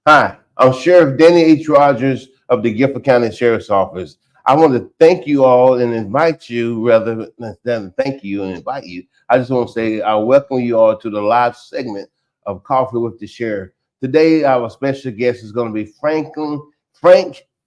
Hi, I'm Sheriff Danny H. Rogers of the Gifford County Sheriff's Office. I want to thank you all and invite you, rather than thank you and invite you. I just want to say I welcome you all to the live segment of Coffee with the Sheriff. Today, our special guest is going to be Frank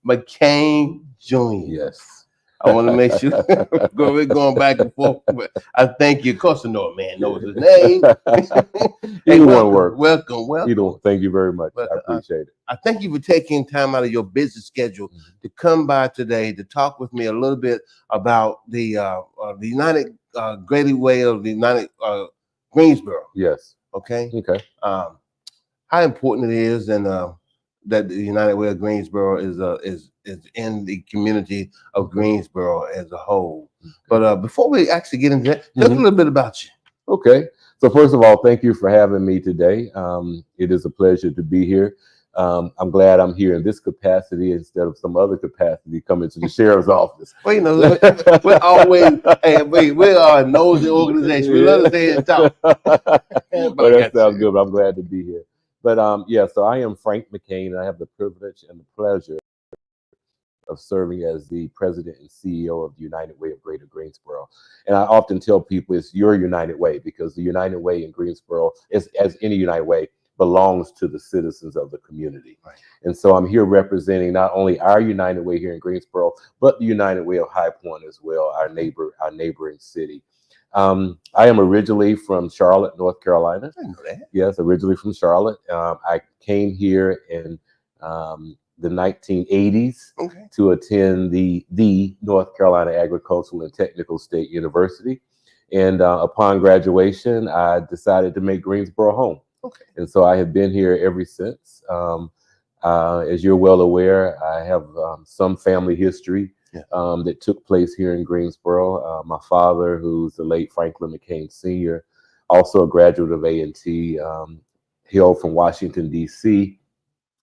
McCain Jr. Yes. I want to make sure we're going back and forth. But I thank you. Of course, I know a man knows his name. Hey, Either one welcome, works. welcome. Either one. Thank you very much. Welcome. I appreciate it. I thank you for taking time out of your busy schedule to come by today to talk with me a little bit about the United Greater Way of the United Greensboro. Yes. Okay. Okay. How important it is, and that the United Way of Greensboro is in the community of Greensboro as a whole. But before we actually get into that, tell us a little bit about you. Okay. So first of all, thank you for having me today. It is a pleasure to be here. I'm glad I'm here in this capacity instead of some other capacity coming to the sheriff's office. Well, you know, we're always, hey, we are a nosy organization. We love to stay and talk. Well, that sounds good, but I'm glad to be here. But yeah, so I am Frank McCain, and I have the privilege and the pleasure of serving as the president and CEO of the United Way of Greater Greensboro. And I often tell people it's your United Way, because the United Way in Greensboro, as any United Way, belongs to the citizens of the community. Right. And so I'm here representing not only our United Way here in Greensboro, but the United Way of High Point as well, our neighboring city. I am originally from Charlotte, North Carolina. I know that. Yes, originally from Charlotte. I came here in the 1980s to attend the North Carolina Agricultural and Technical State University. And upon graduation, I decided to make Greensboro home. And so I have been here ever since. As you're well aware, I have some family history that took place here in Greensboro. My father, who's the late Franklin McCain Sr., also a graduate of A&T, hailed from Washington, D.C.,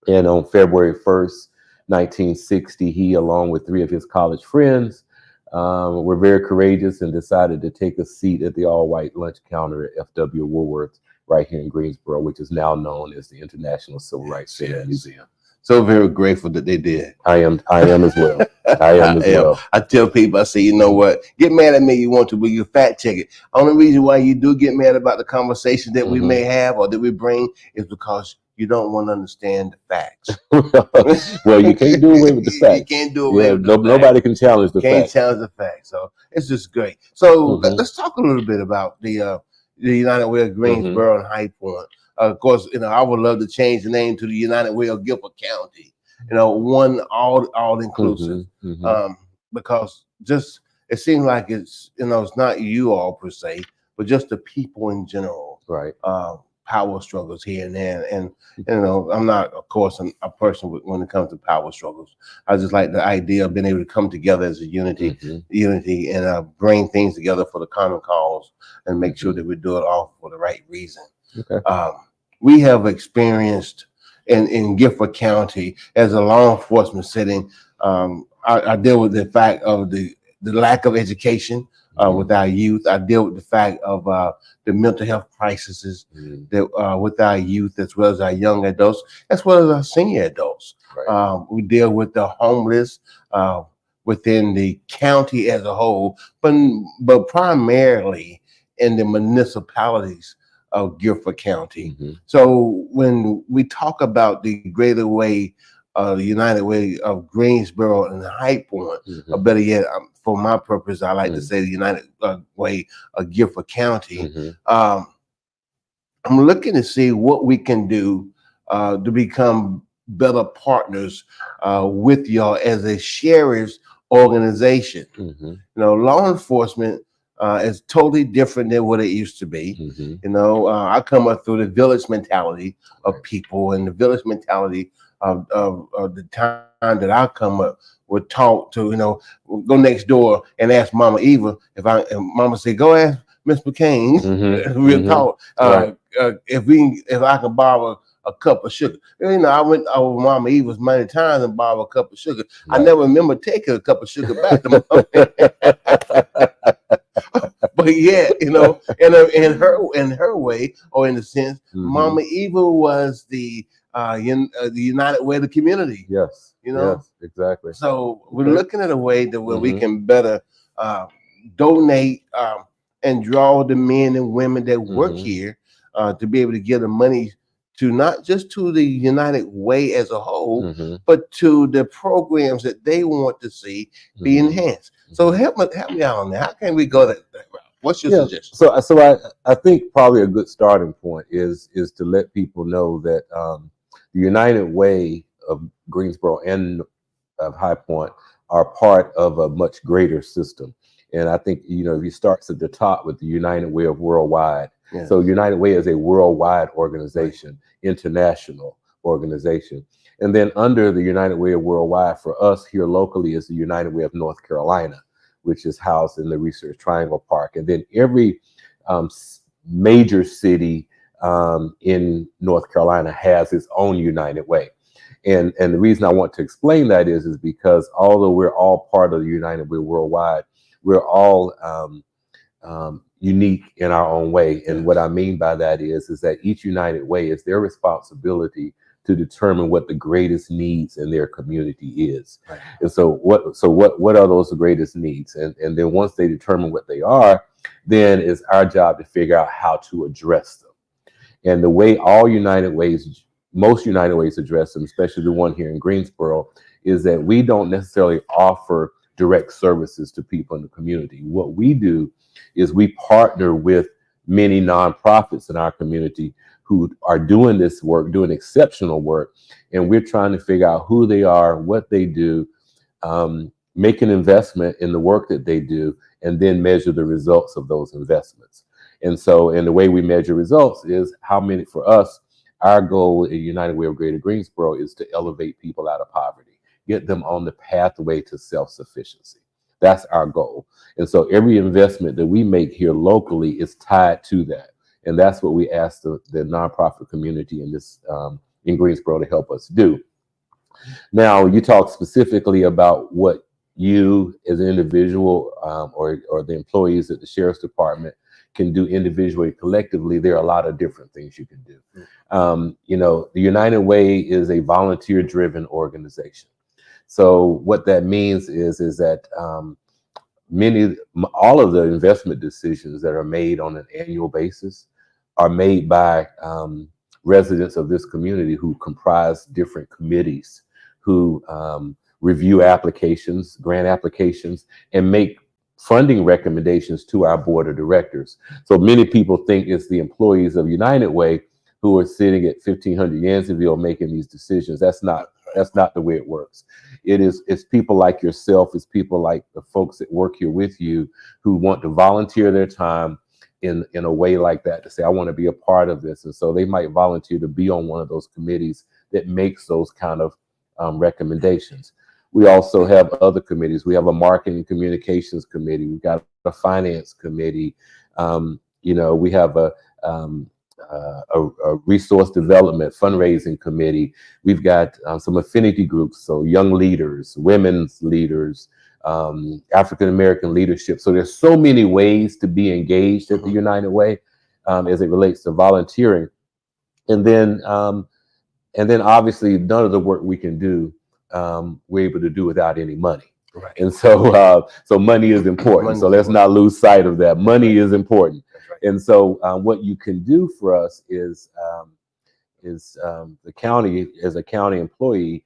and on February 1st, 1960, he, along with three of his college friends, were very courageous and decided to take a seat at the all-white lunch counter at F.W. Woolworth right here in Greensboro, which is now known as the International Civil Rights Center Museum. So very grateful that they did. I am as well. I am as well. I tell people, I say, you know what? Get mad at me you want to, but you fact check it. Only reason why you do get mad about the conversation that we may have or that we bring is because you don't want to understand the facts. Well, you can't do away with the facts. You can't do away with the facts. Nobody can challenge the facts. Can't challenge the facts. So it's just great. So let's talk a little bit about the United Way of Greensboro and High Point. Of course, you know, I would love to change the name to the United Way of Gifford County. You know, one all inclusive. Because just it seems like it's, you know, it's not you all per se, but just the people in general. Right. Power struggles here and there, and you know, I'm not, of course, a person when it comes to power struggles. I just like the idea of being able to come together as a unity, and bring things together for the common cause and make sure that we do it all for the right reason. We have experienced in Gifford County as a law enforcement setting. I deal with the fact of the lack of education with our youth. I deal with the fact of the mental health crises that with our youth, as well as our young adults, as well as our senior adults. We deal with the homeless within the county as a whole, but primarily in the municipalities of Gifford County. So when we talk about the Greater Way, the United Way of Greensboro and High Point, or better yet, for my purpose, I like to say the United Way of Gifford County. I'm looking to see what we can do to become better partners with y'all as a sheriff's organization. You know, law enforcement is totally different than what it used to be. You know, I come up through the village mentality of people, and the village mentality of the time that I come up, we're taught to, you know, go next door and ask Mama Eva if Mama say, go ask Miss McCain. We're taught if I can borrow a cup of sugar. You know, I went over Mama Eva's many times and borrowed a cup of sugar. I never remember taking a cup of sugar back to Mama. But yeah, you know, in her way, or in a sense, Mama Eva was the the united way of the community. Yes. You know, Yes, exactly. so we're Okay. looking at a way that where we Mhm. can better donate and draw the men and women that work Mhm. here to be able to give the money to not just to the United Way as a whole, Mhm. but to the programs that they want to see be Mhm. enhanced. So help me out on that. How can we go that route? What's your Yeah. suggestion? So I think probably a good starting point is to let people know that the United Way of Greensboro and of High Point are part of a much greater system. And I think, if you start at the top with the United Way of Worldwide. Yes. So United Way is a worldwide organization, international organization. And then under the United Way of Worldwide for us here locally is the United Way of North Carolina, which is housed in the Research Triangle Park. And then every major city in North Carolina has its own United Way. And the reason I want to explain that is because although we're all part of the United Way Worldwide, we're all unique in our own way. And what I mean by that is that each United Way is their responsibility to determine what the greatest needs in their community is. Right. And so what are those greatest needs? And then once they determine what they are, then it's our job to figure out how to address them. And the way most United Ways address them, especially the one here in Greensboro, is that we don't necessarily offer direct services to people in the community. What we do is we partner with many nonprofits in our community who are doing this work, doing exceptional work, and we're trying to figure out who they are, what they do, make an investment in the work that they do, and then measure the results of those investments. And the way we measure results is how many, for us, our goal at United Way of Greater Greensboro is to elevate people out of poverty, get them on the pathway to self-sufficiency. That's our goal. And so every investment that we make here locally is tied to that. And that's what we ask the nonprofit community in Greensboro to help us do. Now, you talk specifically about what you as an individual or the employees at the Sheriff's Department can do individually, collectively. There are a lot of different things you can do. The United Way is a volunteer-driven organization. So what that means is that all of the investment decisions that are made on an annual basis are made by residents of this community who comprise different committees who review applications, grant applications, and make funding recommendations to our board of directors. So many people think it's the employees of United Way who are sitting at 1500 Yanceyville making these decisions. That's not the way it works. It's people like yourself, it's people like the folks that work here with you who want to volunteer their time in a way like that to say, I want to be a part of this. And so they might volunteer to be on one of those committees that makes those kind of recommendations. We also have other committees. We have a marketing communications committee. We've got a finance committee. We have a resource development fundraising committee. We've got some affinity groups, so young leaders, women's leaders, African American leadership. So there's so many ways to be engaged at the United Way as it relates to volunteering. And then obviously none of the work we can do we're able to do without any money. Right. And so money is important. So let's not lose sight of that. Money is important. Right. And so what you can do for us is the county, as a county employee,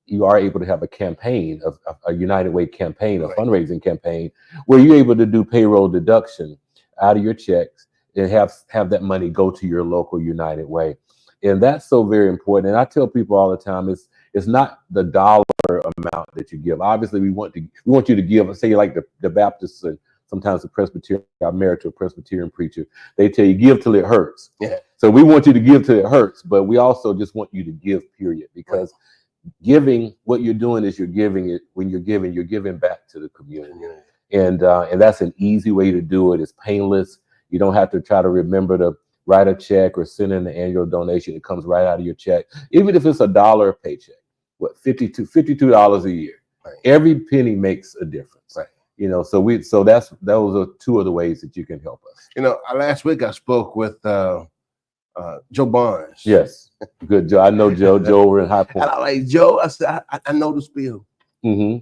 you are able to have a campaign, a United Way campaign, a fundraising campaign, where you're able to do payroll deduction out of your checks and have that money go to your local United Way. And that's so very important. And I tell people all the time, it's not the dollar amount that you give. Obviously, we want you to give. Say like the Baptists and sometimes the Presbyterian. I'm married to a Presbyterian preacher. They tell you give till it hurts. Yeah. So we want you to give till it hurts, but we also just want you to give. Period. Because giving, what you're doing is you're giving back to the community. And that's an easy way to do it. It's painless. You don't have to try to remember to write a check or send in the annual donation. It comes right out of your check. Even if it's $1 a paycheck, $52 a year. Right. Every penny makes a difference. Right. So those are two of the ways that you can help us. Last week I spoke with Joe Barnes. Yes. Good Joe. I know Joe. Joe over in High Point. And I like Joe. I said, I know the spiel. Mm-hmm.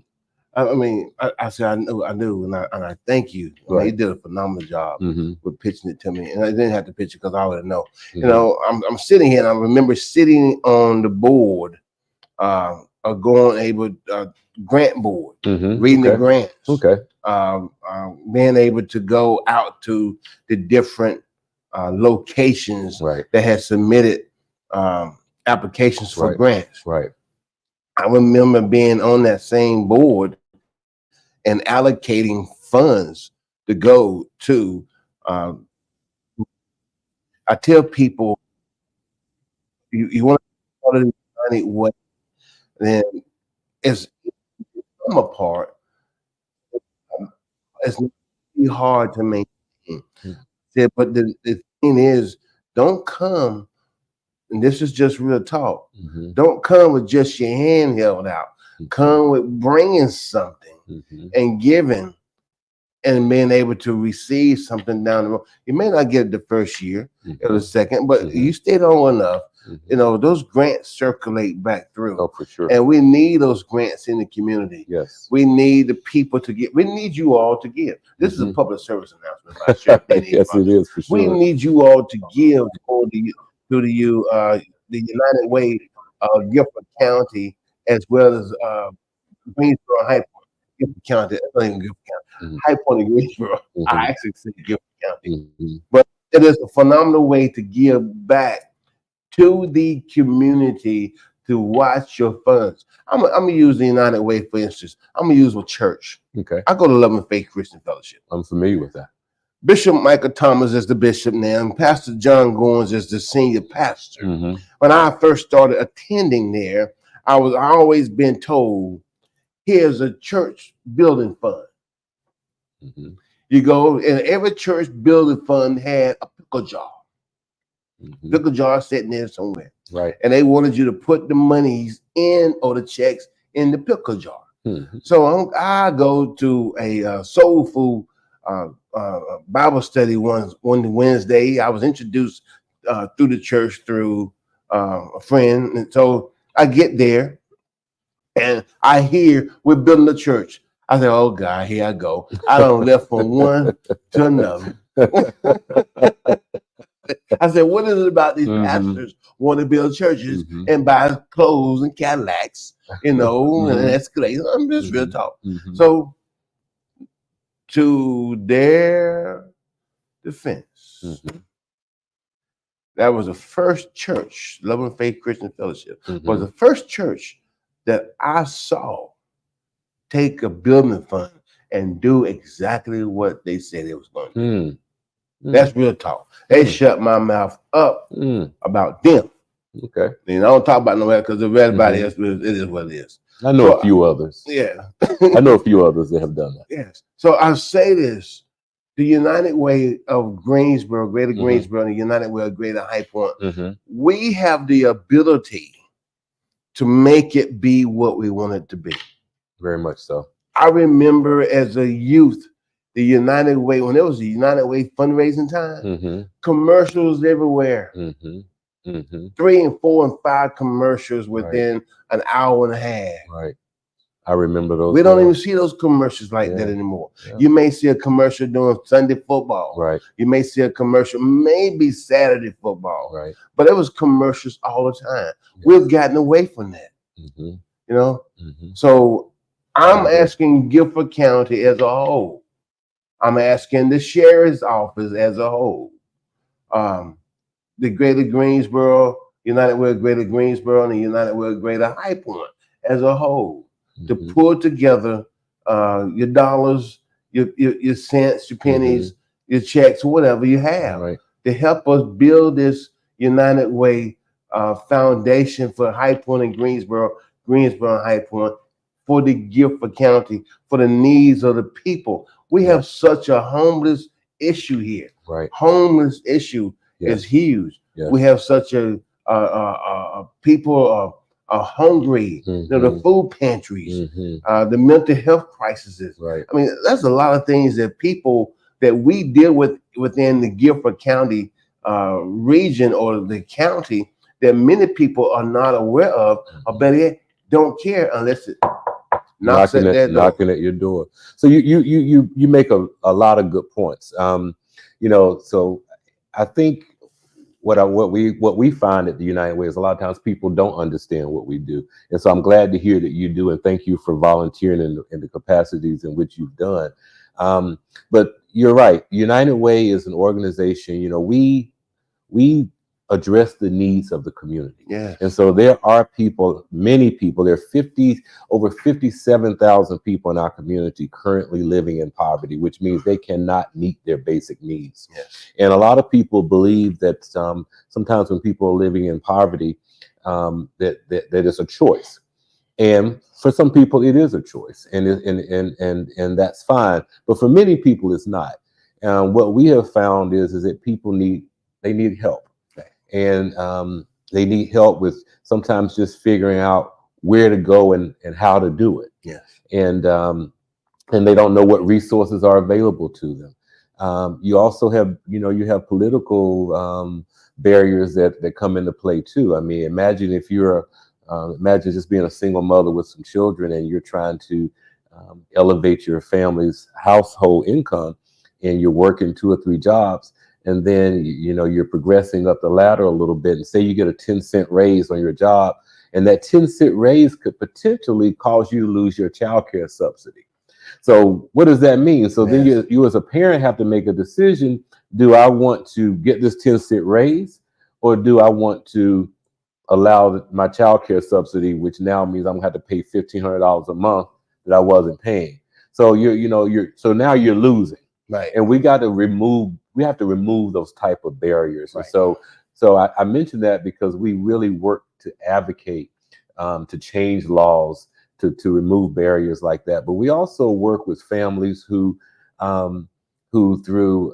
I mean, I said, I knew, and I thank you. I mean, he did a phenomenal job with pitching it to me, and I didn't have to pitch it because I already know. You know, I'm sitting here, and I remember sitting on the board, grant board, reading the grants, being able to go out to the different locations that had submitted applications for grants. Right. I remember being on that same board and allocating funds to go to. I tell people, you want to find what, then it's come apart. It's not hard to maintain. But the thing is, don't come, and this is just real talk. Don't come with just your hand held out. Come with bringing something and giving and being able to receive something down the road. You may not get it the first year or the second, but you stayed on enough. You know, those grants circulate back through. Oh, for sure. And we need those grants in the community. Yes. We need the people to give. We need you all to give. This is a public service announcement. I'm sure yes, it is, for sure. We need you all to give to the United Way Guilford County, as well as Greensboro High Point. Guilford County, not even Guilford County. High Point and Greensboro. I actually said Guilford County. But it is a phenomenal way to give back to the community to watch your funds. I'm gonna use the United Way, for instance. I'm gonna use a church. Okay. I go to Love and Faith Christian Fellowship. I'm familiar with that. Bishop Michael Thomas is the bishop now, and Pastor John Goins is the senior pastor. When I first started attending there, I always been told, here's a church building fund. You go, and every church building fund had a pickle jar. Pickle jar sitting there somewhere. Right. And they wanted you to put the monies in, or the checks in the pickle jar. So I go to a soul food Bible study one Wednesday. I was introduced through the church through a friend. And so I get there and I hear we're building a church. I said, oh God, here I go. I done left from one to another. I said, what is it about these pastors want to build churches and buy clothes and Cadillacs, you know, and Escalades? I'm just real talk. So, to their defense, that was the first church, Love and Faith Christian Fellowship, was the first church that I saw take a building fund and do exactly what they said it was going to do. That's real talk. They shut my mouth up about them. Okay. You know, I don't talk about nobody because everybody else, it is what it is. I know a few others. Yeah. I know a few others that have done that. Yes. So I say this, the United Way of Greensboro, Greater Greensboro, and the United Way of Greater High Point, we have the ability to make it be what we want it to be. Very much so. I remember as a youth, the United Way, when it was the United Way fundraising time, commercials everywhere. 3 and 4 and 5 commercials within an hour and a half. Right. I remember those. We don't even see those commercials like that anymore. You may see a commercial during Sunday football. Right. You may see a commercial, maybe Saturday football. Right. But it was commercials all the time. We've gotten away from that. You know? So I'm asking Guilford County as a whole. I'm asking the sheriff's office as a whole. The Greater Greensboro, United Way of Greater Greensboro, and the United Way of Greater High Point as a whole, to pull together your dollars, your cents, your pennies, your checks, whatever you have, to help us build this United Way foundation for High Point and Greensboro and High Point, for the Guilford County, for the needs of the people. We have such a homeless issue here. Homeless issue is huge. We have such a people are hungry. You know, the food pantries, the mental health crises. I mean, that's a lot of things that people that we deal with within the Guilford County region or the county that many people are not aware of, or better yet, don't care unless it knocking at your door. So you make a lot of good points. So I think what we find at the United Way is a lot of times people don't understand what we do, and so I'm glad to hear that you do, and thank you for volunteering in the capacities in which you've done. But you're right. United Way is an organization. We address the needs of the community. Yeah. And so there are people, many people, there are over 57,000 people in our community currently living in poverty, which means they cannot meet their basic needs. Yes. And a lot of people believe that sometimes when people are living in poverty, that it's a choice. And for some people, it is a choice, and that's fine. But for many people, it's not. What we have found is that people need help. And they need help with sometimes just figuring out where to go and how to do it. Yes. And they don't know what resources are available to them. You also have, you have political barriers that come into play too. I mean, imagine if imagine just being a single mother with some children and you're trying to elevate your family's household income, and you're working 2 or 3 jobs. And then, you're progressing up the ladder a little bit, and say you get a 10-cent raise on your job, and that 10-cent raise could potentially cause you to lose your child care subsidy. So what does that mean? So then you as a parent have to make a decision. Do I want to get this 10-cent raise, or do I want to allow my child care subsidy, which now means I'm gonna have to pay $1,500 a month that I wasn't paying? So so now you're losing. Right. And we have to remove those type of barriers. Right. And so I mentioned that because we really work to advocate to change laws to remove barriers like that. But we also work with families who through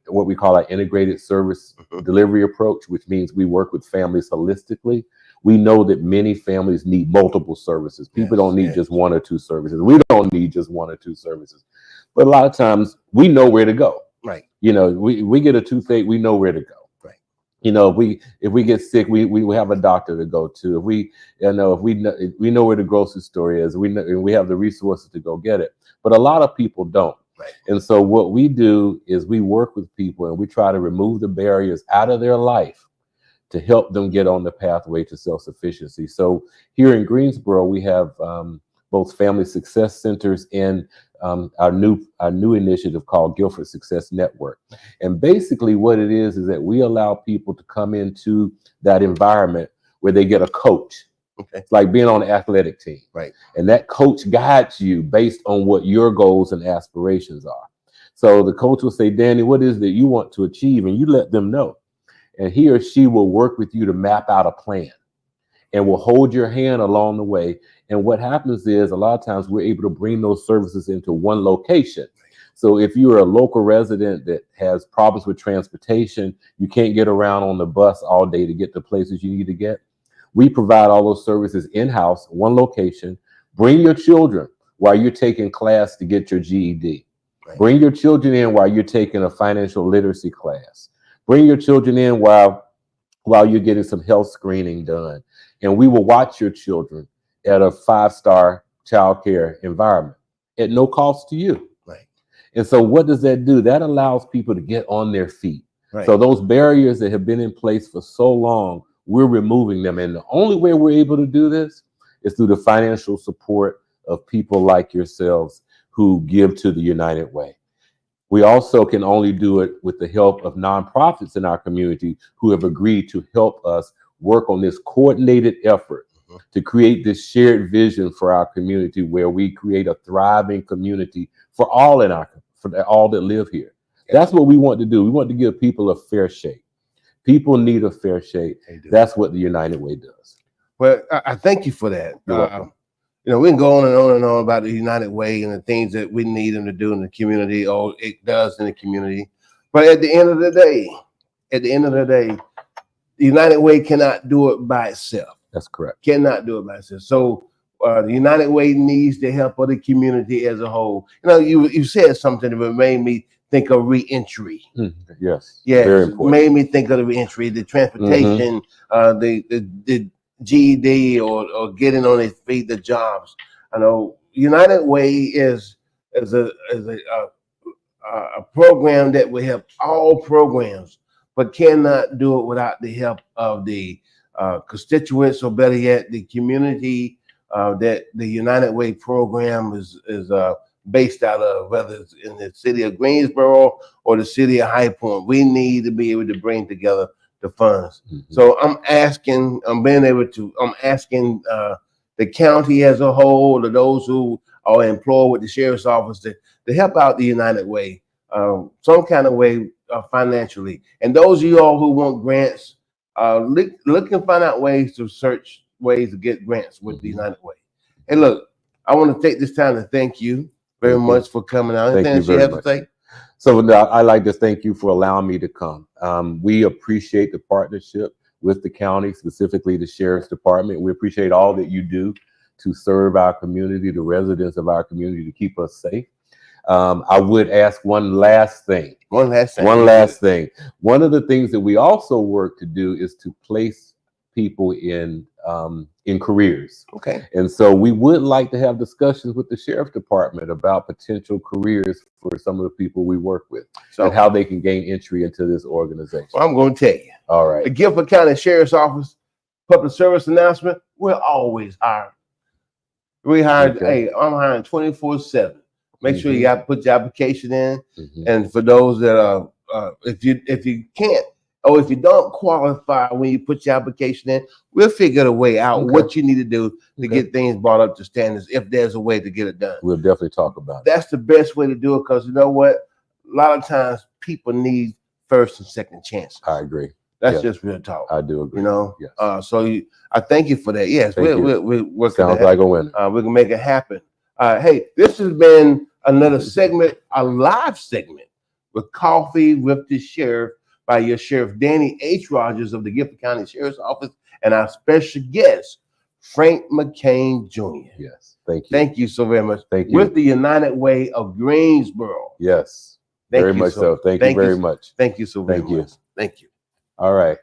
what we call our integrated service delivery approach, which means we work with families holistically. We know that many families need multiple services. People don't need just 1 or 2 services. We don't need just 1 or 2 services. But a lot of times we know where to go. Right. We get a toothache, we know where to go. Right. If we get sick, we have a doctor to go to. If we know where the grocery store is, we have the resources to go get it. But a lot of people don't. Right. And so what we do is we work with people and we try to remove the barriers out of their life to help them get on the pathway to self-sufficiency. So here in Greensboro, we have both family success centers and our new initiative called Guilford Success Network. And basically what it is that we allow people to come into that environment where they get a coach. Okay. It's like being on an athletic team. Right. And that coach guides you based on what your goals and aspirations are. So the coach will say, Danny, what is it that you want to achieve? And you let them know. And he or she will work with you to map out a plan and will hold your hand along the way. And what happens is a lot of times we're able to bring those services into one location. So if you're a local resident that has problems with transportation, you can't get around on the bus all day to get to places you need to get. We provide all those services in-house, one location. Bring your children while you're taking class to get your GED. Right. Bring your children in while you're taking a financial literacy class. Bring your children in while you're getting some health screening done. And we will watch your children at a 5-star child care environment at no cost to you. Right. And so what does that do? That allows people to get on their feet. Right. So those barriers that have been in place for so long, we're removing them. And the only way we're able to do this is through the financial support of people like yourselves who give to the United Way. We also can only do it with the help of nonprofits in our community who have agreed to help us work on this coordinated effort to create this shared vision for our community, where we create a thriving community for all that live here. That's what we want to do. We want to give people a fair shake. People need a fair shake. That's what the United Way does. Well, I thank you for that. We can go on and on about the United Way and the things that we need them to do in the community, or it does in the community. But at the end of the day, the United Way cannot do it by itself. That's correct. Cannot do it by itself. So the United Way needs the help of the community as a whole. You said something that made me think of reentry. Yes. Yes, Very important. made me think of the reentry, the transportation, the GED or getting on their feet, the jobs. I know United Way is a program that will help all programs, but cannot do it without the help of the constituents, or better yet, the community that the United Way program is based out of, whether it's in the city of Greensboro or the city of High Point. We need to be able to bring together the funds. So I'm asking the county as a whole, or those who are employed with the sheriff's office, to help out the United Way, some kind of way financially. And those of y'all who want grants, look and find out ways to search ways to get grants with the United Way. Hey, look, I want to take this time to thank you very much for coming out. Thank you very much. So I like to thank you for allowing me to come. We appreciate the partnership with the county, specifically the Sheriff's Department. We appreciate all that you do to serve our community, the residents of our community, to keep us safe. I would ask one last thing. One last thing. One of the things that we also work to do is to place people in careers. Okay. And so we would like to have discussions with the Sheriff's Department about potential careers for some of the people we work with, and how they can gain entry into this organization. Well, I'm going to tell you. All right. The Guilford County Sheriff's Office public service announcement, we're always hiring. We hired, hey, I'm hiring 24/7. Make sure you put your application in. And for those that are, if you can't, or if you don't qualify when you put your application in, we'll figure a way out what you need to do to get things brought up to standards, if there's a way to get it done. We'll definitely talk about it. That's the best way to do it, because you know what? A lot of times people need first and second chances. I agree. That's just real talk. I do agree. You know? Yes. So I thank you for that. Yes, we're working. Sounds like a winner. We can make it happen. Hey, this has been another segment, a live segment with Coffee with the Sheriff by your Sheriff Danny H. Rogers of the Guilford County Sheriff's Office, and our special guest, Frank McCain Jr. Yes, thank you. Thank you so very much. Thank you. With the United Way of Greensboro. Yes, very much so. Thank you very much. Thank you so very much. Thank you. All right.